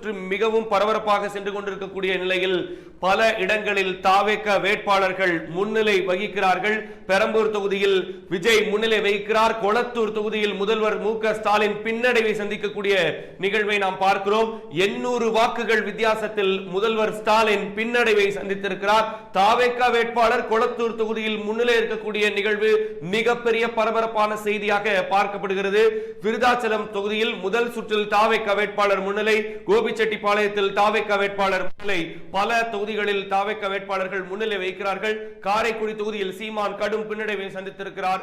சுற்று மிகவும் பரபரப்பாக சென்று கொண்டிருக்கக்கூடிய நிலையில் பல இடங்களில் தாவேக வேட்பாளர்கள் முன்னிலை வகிக்கிறார்கள். பெரம்பூர் தொகுதியில் விஜய் முன்னிலை வகிக்கிறார். கொளத்தூர் தொகுதியில் முதல்வர் மு.க. ஸ்டாலின் பின்னடைவை சந்திக்கக்கூடிய நிகழ்வை நாம் பார்க்கிறோம். 800 வாக்குகள் வித்தியாசத்தில் முதல்வர் ஸ்டாலின் பின்னடைவை சந்தித்திருக்கிறார். தாவேக வேட்பாளர் கொளத்தூர் தொகுதியில் முன்னிலை இருக்கக்கூடிய நிகழ்வு மிகப்பெரிய பரபரப்பான செய்தியாக பார்க்கப்படுகிறது. விருதாச்சலம் தொகுதியில் முதல் சுற்றில் தாவேக வேட்பாளர் முன்னிலை, கோபிச்செட்டிப்பாளையத்தில் தாவேக வேட்பாளர் முன்னிலை, பல தொகுதிகளில் தாவேக வேட்பாளர்கள் முன்னிலை வைக்கிறார்கள். காரைக்குடி தொகுதியில் சீமான் கடும் பின்னடைவை சந்தித்திருக்கிறார்.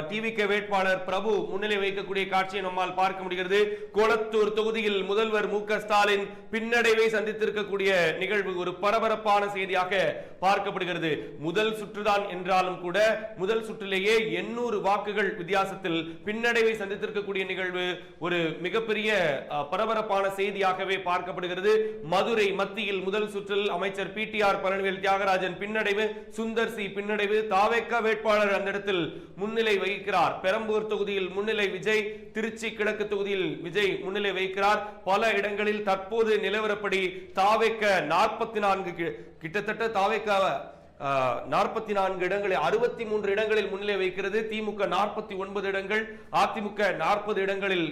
டிவிகே வேட்பாளர் பிரபு முன்னிலை வைக்கக்கூடிய காட்சியை நம்மால் பார்க்க முடிகிறது. கொளத்தூர் தொகுதியில் முதல்வர் மு.க. ஸ்டாலின் பின்னடைவை சந்தித்திருக்கக்கூடிய நிகழ்வு ஒரு பரபரப்பான செய்தியாக பார்க்கப்படுகிறது. முதல் சுற்றுதான் என்றாலும் கூட முதல் சுற்றிலேயே 800 வாக்குகள் வித்தியாசத்தில் பின்னடைவை சந்தித்திருக்கக்கூடிய நிகழ்வு ஒரு மிகப்பெரிய பரபரப்பான செய்தியாகவே பார்க்கப்படுகிறது. மதுரை மத்தியில் முதல் சுற்றில் அமைச்சர் பிடிஆர் பழனிவேல் தியாகராஜன் பின்னடைவு, சுந்தர் சி பின்னடைவு, தாவேக வேட்பாளர் அந்த இடத்தில் முன்னிலை வகிக்கிறார். பெரம்பூர் தொகுதியில் முன்னிலை விஜய், திருச்சி கிழக்கு தொகுதியில் விஜய் முன்னிலை வகிக்கிறார். பல இடங்களில் தற்போது நிலவரப்படி தாவேக 44 கிட்டத்தட்ட தாவேக 44 இடங்களில் 63 இடங்களில் முன்னிலை வைக்கிறது. திமுக 49 இடங்கள், அதிமுக 40 இடங்களில்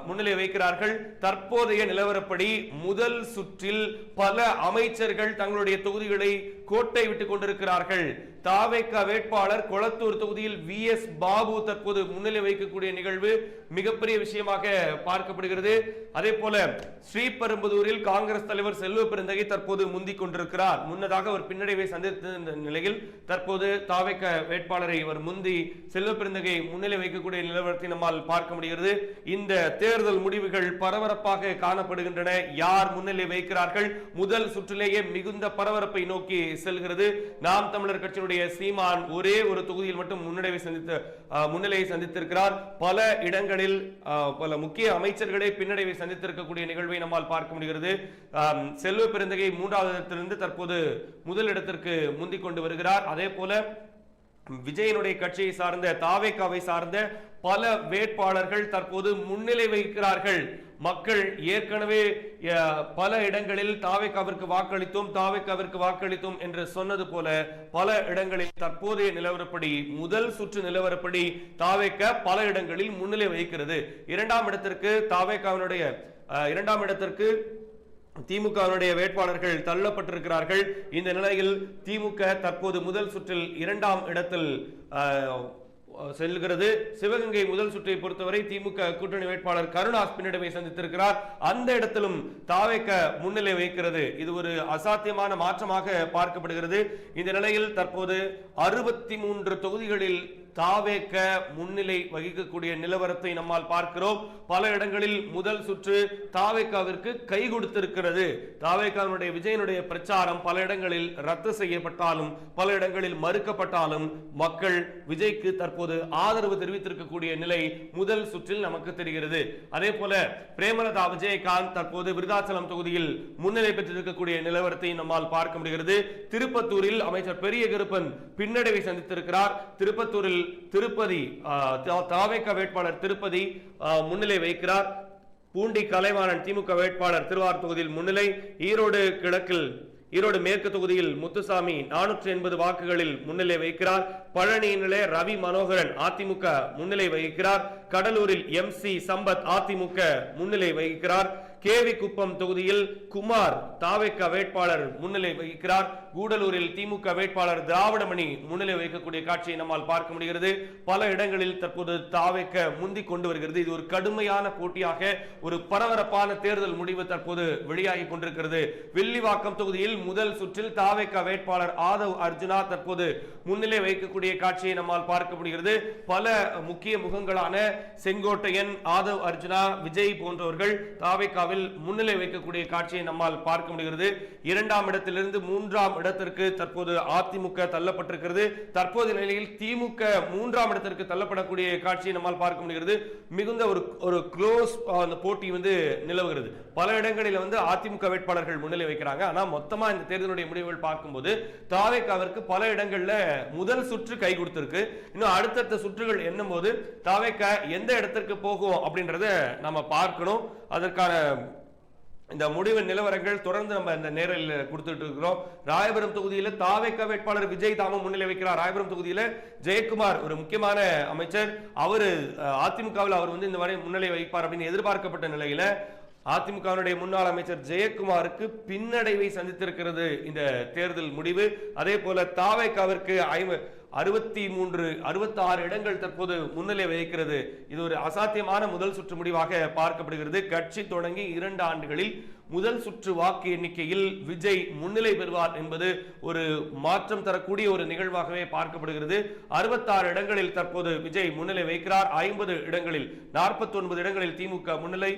முன்னிலை வைக்கிறார்கள். தற்போதைய நிலவரப்படி முதல் சுற்றில் பல அமைச்சர்கள் தங்களுடைய தொகுதிகளை கோட்டை விட்டுக் கொண்டிருக்கிறார்கள். தாவேக வேட்பாளர் கொளத்தூர் தொகுதியில் வி.எஸ். பாபு தற்போது முன்னிலை வைக்கக்கூடிய நிகழ்வு மிகப்பெரிய விஷயமாக பார்க்கப்படுகிறது. அதே போல ஸ்ரீபெரும்புதூரில் காங்கிரஸ் தலைவர் செல்வ பெருந்தகை தற்போது முந்திக் கொண்டிருக்கிறார். முன்னதாக ஒரு பின்னடைவை சந்தித்த நிலையில் தற்போது தாவேக வேட்பாளரை இவர் முந்தி செல்வ பெருந்தகை முன்னிலை வைக்கக்கூடிய நிலவரத்தை நம்மால் பார்க்க முடிகிறது. இந்த தேர்தல் முடிவுகள் பரபரப்பாக காணப்படுகின்றன. யார் முன்னிலை வைக்கிறார்கள்? முதல் சுற்றிலேயே மிகுந்த பரபரப்பை நோக்கி செல்கிறது. நாம் தமிழர் கட்சியினுடைய சீமான் ஒரே ஒரு தொகுதியில் மட்டும் முன்னிலையை சந்தித்திருக்கிறார். பல இடங்களில் பல முக்கிய அமைச்சர்களை பின்னடைவை சந்தித்திருக்கக்கூடிய நிகழ்வை நம்மால் பார்க்க முடிகிறது. செல்வ பெருந்தகை 3வது இடத்திலிருந்து தற்போது முதல் இடத்திற்கு முந்திக் கொண்டு வருகிறார். அதே போல விஜயனுடைய கட்சியை சார்ந்த தாவேகாவை சார்ந்த பல வேட்பாளர்கள் தற்போது முன்னிலை வகிக்கிறார்கள். மக்கள் ஏற்கனவே பல இடங்களில் தாவேகாவிற்கு வாக்களித்தோம் என்று சொன்னது போல பல இடங்களில் தற்போதைய நிலவரப்படி முதல் சுற்று நிலவரப்படி தாவேகா பல இடங்களில் முன்னிலை வகிக்கிறது. இரண்டாம் இடத்திற்கு திமுகவினுடைய வேட்பாளர்கள் தள்ளப்பட்டிருக்கிறார்கள். இந்த நிலையில் திமுக தற்போது முதல் சுற்றில் 2ஆம் இடத்தில் செல்கிறது. சிவகங்கை முதல் சுற்றை பொறுத்தவரை திமுக கூட்டணி வேட்பாளர் கருணாஸ் பின்னடைவை சந்தித்திருக்கிறார். அந்த இடத்திலும் தாவேக முன்னிலை வைக்கிறது. இது ஒரு அசாத்தியமான மாற்றமாக பார்க்கப்படுகிறது. இந்த நிலையில் தற்போது 63 தொகுதிகளில் தாவேக முன்னிலை வகிக்கக்கூடிய நிலவரத்தை நம்மால் பார்க்கிறோம். பல இடங்களில் முதல் சுற்று தாவேகாவிற்கு கை கொடுத்திருக்கிறது. தாவேகாவினுடைய விஜயனுடைய பிரச்சாரம் பல இடங்களில் ரத்து செய்யப்பட்டாலும் பல இடங்களில் மறுக்கப்பட்டாலும் மக்கள் விஜய்க்கு தற்போது ஆதரவு தெரிவித்திருக்கக்கூடிய நிலை முதல் சுற்றில் நமக்கு தெரிகிறது. அதே போல பிரேமலதா விஜயகாந்த் தற்போது விருதாச்சலம் தொகுதியில் முன்னிலை பெற்றிருக்கக்கூடிய நிலவரத்தை நம்மால் பார்க்க முடிகிறது. திருப்பத்தூரில் அமைச்சர் பெரிய கருப்பன் பின்னடைவை சந்தித்திருக்கிறார். திருப்பத்தூரில் திருப்பதி தாவேக வேட்பாளர் திருப்பதி முன்னிலை வைக்கிறார். பூண்டி கலைவாணன் திமுக வேட்பாளர் திருவாரூர் தொகுதியில் முன்னிலை. ஈரோடு மேற்கு தொகுதியில் முத்துசாமி 480 வாக்குகளில் முன்னிலை வைக்கிறார். பழனியிலே ரவி மனோகரன் அதிமுக முன்னிலை வகிக்கிறார். கடலூரில் MC சம்பத் அதிமுக முன்னிலை வகிக்கிறார். கேவி குப்பம் தொகுதியில் குமார் தாவேக வேட்பாளர் முன்னிலை வகிக்கிறார். கூடலூரில் திமுக வேட்பாளர் திராவிடமணி முன்னிலை வகிக்கக்கூடிய காட்சியை நம்மால் பார்க்க முடிகிறது. பல இடங்களில் தற்போது தாவேக முந்திக் கொண்டு வருகிறது. இது ஒரு கடுமையான போட்டியாக ஒரு பரபரப்பான தேர்தல் முடிவு தற்போது வெளியாகி கொண்டிருக்கிறது. வில்லிவாக்கம் தொகுதியில் முதல் சுற்றில் தாவேக வேட்பாளர் ஆதவ் அர்ஜுனா தற்போது முன்னிலை வகிக்கக்கூடிய காட்சியை நம்மால் பார்க்க முடிகிறது. பல முக்கிய முகங்களான செங்கோட்டையன், ஆதவ் அர்ஜுனா, விஜய் போன்றவர்கள் தாவேகாவில் முன்னிலை வைக்கக்கூடிய காட்சியை நம்மால் பார்க்க முடிகிறது. 2ஆம் இடத்திலிருந்து 3ஆம் இடத்திற்கு தற்போது அதிமுக தள்ளப்பட்டிருக்கிறது. தற்போதைய நிலையில் திமுக 3ஆம் இடத்திற்கு தள்ளப்படக்கூடிய காட்சியை நம்மால் பார்க்க முடிகிறது. மிகுந்த ஒரு க்ளோஸ் போட்டி நிலவுகிறது. பல இடங்களில் அதிமுக வேட்பாளர்கள் முன்னிலை வைக்கிறாங்க. ஆனா மொத்தமா இந்த தேர்தலுடைய முடிவுகள் பார்க்கும்போது தாவேகாவிற்கு பல இடங்கள்ல முதல் சுற்று கை கொடுத்திருக்கு. இன்னும் அடுத்தடுத்த சுற்றுகள் என்னும் போது தாவேகா எந்த இடத்திற்கு போகும் அப்படின்றத நம்ம பார்க்கணும். அதற்கான இந்த முடிவு நிலவரங்கள் தொடர்ந்து நம்ம இந்த நேரில் கொடுத்துட்டு இருக்கிறோம். ராயபுரம் தொகுதியில தாவேக வேட்பாளர் விஜய் தாம முன்னிலை வைக்கிறார். ராயபுரம் தொகுதியில ஜெயக்குமார் ஒரு முக்கியமான அமைச்சர், அவரு அதிமுகவில் அவர் இந்த வரை முன்னிலை வைப்பார் அப்படின்னு எதிர்பார்க்கப்பட்ட நிலையில அதிமுகவினுடைய முன்னாள் அமைச்சர் ஜெயக்குமாருக்கு பின்னடைவை சந்தித்திருக்கிறது இந்த தேர்தல் முடிவு. அதே போல தாவேகாவிற்கு 66 இடங்கள் தற்போது முன்னிலை வகிக்கிறது. இது ஒரு அசாத்தியமான முதல் சுற்று முடிவாக பார்க்கப்படுகிறது. கட்சி தொடங்கி 2 ஆண்டுகளில் முதல் சுற்று வாக்கு எண்ணிக்கையில் விஜய் முன்னிலை பெறுவார் என்பது ஒரு மாற்றம் தரக்கூடிய ஒரு நிகழ்வாகவே பார்க்கப்படுகிறது. 66 இடங்களில் தற்போது விஜய் முன்னிலை வைக்கிறார். 50 இடங்களில் 49 இடங்களில் திமுக முன்னிலை,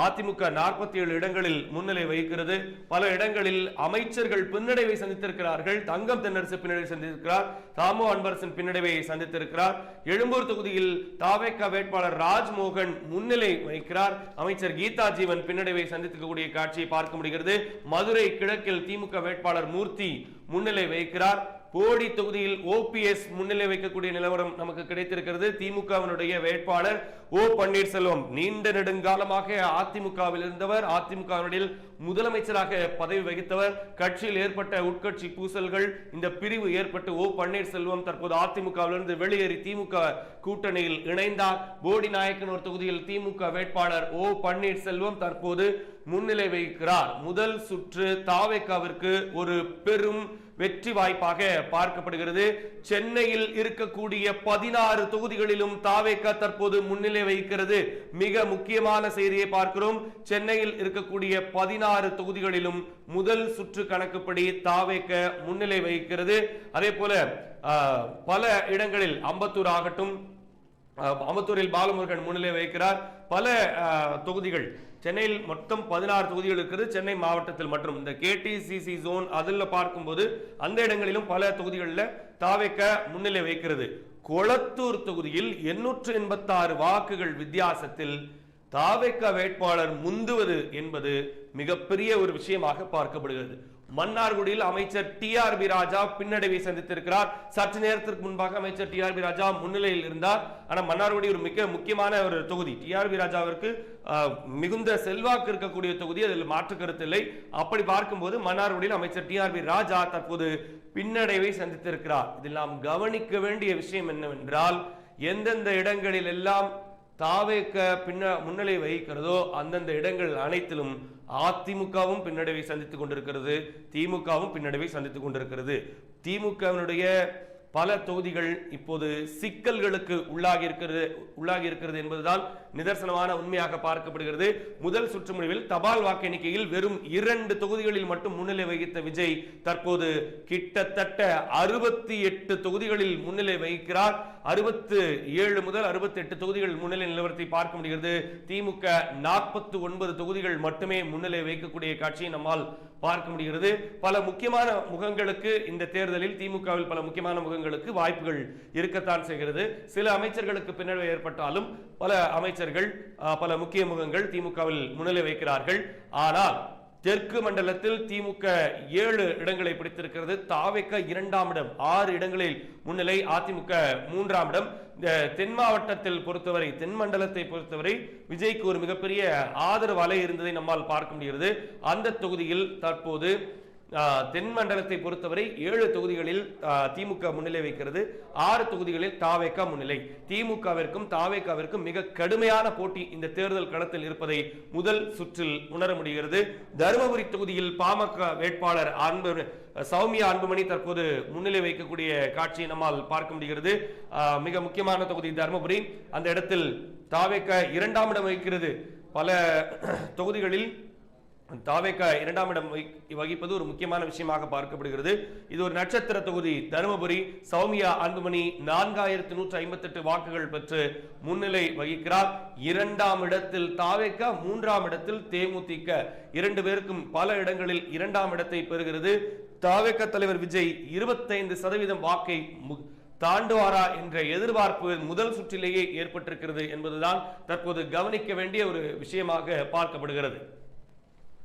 அதிமுக 47 இடங்களில் முன்னிலை வகிக்கிறது. பல இடங்களில் அமைச்சர்கள் பின்னடைவை சந்தித்திருக்கிறார்கள். தங்கம் தென்னரசு பின்னடைவை சந்தித்திருக்கிறார். தாமோ அன்பரசன் பின்னடைவை சந்தித்திருக்கிறார். எழும்பூர் தொகுதியில் தாவேக வேட்பாளர் ராஜ்மோகன் முன்னிலை வகிக்கிறார். அமைச்சர் கீதா ஜீவன் பின்னடைவை சந்திக்கக்கூடிய காட்சியை பார்க்க முடிகிறது. மதுரை கிழக்கில் திமுக வேட்பாளர் மூர்த்தி முன்னிலை வகிக்கிறார். போடி தொகுதியில் ஓபிஎஸ் முன்னிலை வைக்கக்கூடிய நிலவரம் நமக்கு கிடைத்திருக்கிறது. திமுகவினுடைய வேட்பாளர் ஓ பன்னீர்செல்வம் நீண்ட நெடுங்காலமாக அதிமுகவில் இருந்தவர், அதிமுகவினுடைய முதலமைச்சராக பதவி வகித்தவர். கட்சியில் ஏற்பட்ட உட்கட்சி பூசல்கள், இந்த பிரிவு ஏற்பட்டு ஓ பன்னீர்செல்வம் தற்போது அதிமுகவிலிருந்து வெளியேறி திமுக கூட்டணியில் இணைந்தார். போடி நாயக்கனூர் தொகுதியில் திமுக வேட்பாளர் ஓ பன்னீர்செல்வம் தற்போது முன்னிலை வகிக்கிறார். முதல் சுற்று தாவேகாவிற்கு ஒரு பெரும் வெற்றி வாய்ப்பாக பார்க்கப்படுகிறது. சென்னையில் இருக்கக்கூடிய 16 தொகுதிகளிலும் தாவேகா தற்போது முன்னிலை வகிக்கிறது. மிக முக்கியமான செய்தியை பார்க்கிறோம். சென்னையில் இருக்கக்கூடிய 16 தொகுதிகளிலும் முதல் சுற்று கணக்குப்படி தாவேகா முன்னிலை வகிக்கிறது. அதே போல பல இடங்களில் அம்பத்தூர் ஆகட்டும், அம்பத்தூரில் பாலமுருகன் முன்னிலை வகிக்கிறார். பல தொகுதிகள் சென்னையில் மொத்தம் 16 தொகுதிகள் இருக்கிறது. சென்னை மாவட்டத்தில் மற்றும் இந்த கேடிசிசி ஜோன் அதில் பார்க்கும்போது அந்த இடங்களிலும் பல தொகுதிகளில் தாவேகா முன்னிலை வைக்கிறது. கொளத்தூர் தொகுதியில் 886 வாக்குகள் வித்தியாசத்தில் தாவேகா வேட்பாளர் முந்துவது என்பது மிகப்பெரிய ஒரு விஷயமாக பார்க்கப்படுகிறது. மன்னார்குடியில் அமைச்சர் டிஆர்பி ராஜா பின்னடைவை சந்தித்திருக்கிறார். சற்று நேரத்திற்கு முன்பாக அமைச்சர் டிஆர்பி ராஜா முன்னிலையில் இருந்தார். ஆனால் மன்னார்குடி ஒரு மிக முக்கியமான ஒரு தொகுதி. டிஆர்பி ராஜாவிற்கு மிகுந்த செல்வாக்கு இருக்கக்கூடிய தொகுதி, அதில் மாற்று கருத்து இல்லை. அப்படி பார்க்கும்போது மன்னார்குடியில் அமைச்சர் டிஆர்பி ராஜா தற்போது பின்னடைவை சந்தித்திருக்கிறார். இதில் நாம் கவனிக்க வேண்டிய விஷயம் என்னவென்றால், எந்தெந்த இடங்களில் எல்லாம் தாவேக முன்னிலை வகிக்கிறதோ அந்தந்த இடங்கள் அனைத்திலும் அதிமுகவும் பின்னடைவை சந்தித்துக் கொண்டிருக்கிறது, திமுகவும் பின்னடைவை சந்தித்துக் கொண்டிருக்கிறது. திமுகவினுடைய பல தொகுதிகள் இப்போது சிக்கல்களுக்கு உள்ளாகி இருக்கிறது என்பதுதான் நிதர்சனமான உண்மையாக பார்க்கப்படுகிறது. முதல் சுற்று முடிவில் தபால் வாக்கு எண்ணிக்கையில் வெறும் 2 தொகுதிகளில் மட்டும் முன்னிலை வகித்த விஜய் தற்போது கிட்டத்தட்ட 68 தொகுதிகளில் முன்னிலை வகிக்கிறார். 67 முதல் 68 தொகுதிகள் முன்னிலை நிலவரத்தை பார்க்க முடிகிறது. திமுக 49 தொகுதிகள் மட்டுமே முன்னிலை வைக்கக்கூடிய காட்சியை நம்மால் பார்க்க முடிகிறது. பல முக்கியமான முகங்களுக்கு இந்த தேர்தலில் திமுகவில் பல முக்கியமான முகங்களுக்கு வாய்ப்புகள் இருக்கத்தான் செய்கிறது. சில அமைச்சர்களுக்கு பின்னடைவு ஏற்பட்டாலும் பல அமைச்சர்கள், பல முக்கிய முகங்கள் திமுகவில் முன்னிலை வைக்கிறார்கள். ஆனால் தெற்கு மண்டலத்தில் திமுக 7 இடங்களை பிடித்திருக்கிறது. தாவேகா 2ஆம் இடம், 6 இடங்களில் முன்னிலை. அதிமுக 3ஆம் இடம். தென் மாவட்டத்தில் பொறுத்தவரை, தென் மண்டலத்தை பொறுத்தவரை விஜய்க்கு ஒரு மிகப்பெரிய ஆதரவு அலை இருந்ததை நம்மால் பார்க்க முடிகிறது. அந்த தொகுதியில் தற்போது தென் மண்டலத்தை பொறுத்தவரை 7 தொகுதிகளில் திமுக முன்னிலை வைக்கிறது. 6 தொகுதிகளில் தாவேகா முன்னிலை. திமுகவிற்கும் தாவேகாவிற்கும் மிக கடுமையான போட்டி இந்த தேர்தல் களத்தில் இருப்பதை முதல் சுற்றில் உணர முடிகிறது. தருமபுரி தொகுதியில் பாமக வேட்பாளர் சௌமியா அன்புமணி தற்போது முன்னிலை வைக்கக்கூடிய காட்சியை நம்மால் பார்க்க முடிகிறது. மிக முக்கியமான தொகுதி தருமபுரி. அந்த இடத்தில் தாவேகா 2ஆம் இடம் வகிக்கிறது. பல தொகுதிகளில் தாவேகா 2ஆம் இடம் வகிப்பது ஒரு முக்கியமான விஷயமாக பார்க்கப்படுகிறது. இது ஒரு நட்சத்திர தொகுதி. தருமபுரி சௌமியா அன்புமணி 4158 வாக்குகள் பெற்று முன்னிலை வகிக்கிறார். 2ஆம் இடத்தில் தாவேகா, 3ஆம் இடத்தில் தேமுதிக. 2 பேருக்கும் பல இடங்களில் 2ஆம் இடத்தை பெறுகிறது. தாவேகா தலைவர் விஜய் 25% வாக்கை தாண்டுவாரா என்ற எதிர்பார்ப்பு முதல் சுற்றிலேயே ஏற்பட்டிருக்கிறது என்பதுதான் தற்போது கவனிக்க வேண்டிய ஒரு விஷயமாக பார்க்கப்படுகிறது.